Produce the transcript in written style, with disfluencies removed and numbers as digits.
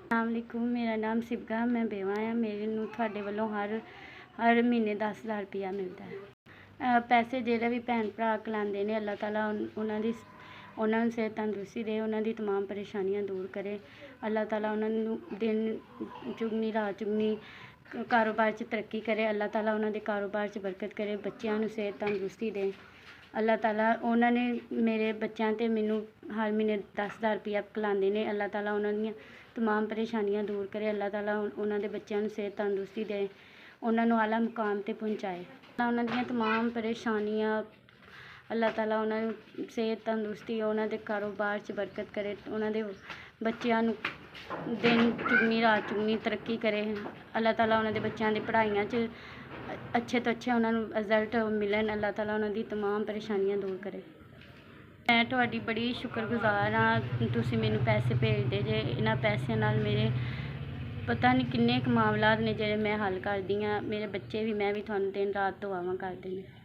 अस्सलामुअलैकुम, मेरा नाम सिबगा, मैं बेवा हाँ। मेनू तुहाडे वल्लों हर महीने 10,000 रुपया मिलता है। पैसे जेह्ड़े भी भैन भरा कलांदे ने, अल्लाह ताला उन्हां नूं सेहत तंदरुस्ती दे, उन्हां दी तमाम परेशानियां दूर करे। अल्लाह ताला उन्हां नूं दिन चुगनी रात चुगनी कारोबार च तरक्की करे। अल्लाह ताला उन्हां दे कारोबार च बरकत करे, बच्चियां नूं सेहत तंदरुस्ती दे। अल्लाह ताला उन्हां ने मेरे बच्चों ते मैनू हर महीने 10,000 रुपया कलांदे ने। अल्लाह ताला उन्हां दियां तमाम परेशानियां दूर करे। अल्लाह ताला उन्हां दे बच्चों नूं सेहत तंदरुस्ती दे, उन्हां नूं आला मुकाम ते पहुँचाए। उन्हां दियां तमाम परेशानियां अल्लाह ताला उन्हां नूं सेहत तंदरुस्ती, उन्हां दे कारोबार च बरकत करे, उन्हां दे बच्चों नूं दिन चुगनी रात चुगनी तरक्की करे। अल्लाह ताला उन्हां दे बच्चों दी पढ़ाइयां च अच्छे तो अच्छे उन्हां नूं रिजल्ट मिलन। अल्लाह ताला उन्हां दी तमाम परेशानियां दूर करे। मैं तुहाडी बड़ी शुक्रगुजार हाँ, तुसीं मैनू पैसे भेजदे जे। इन्हां पैसिਆਂ नाल मेरे पता नहीं किन्ने क मामलात ने जेह्ड़े मैं हल करदी हाँ। मेरे बच्चे भी, मैं भी तुहानूं दिन रात दुआवां करदे ने।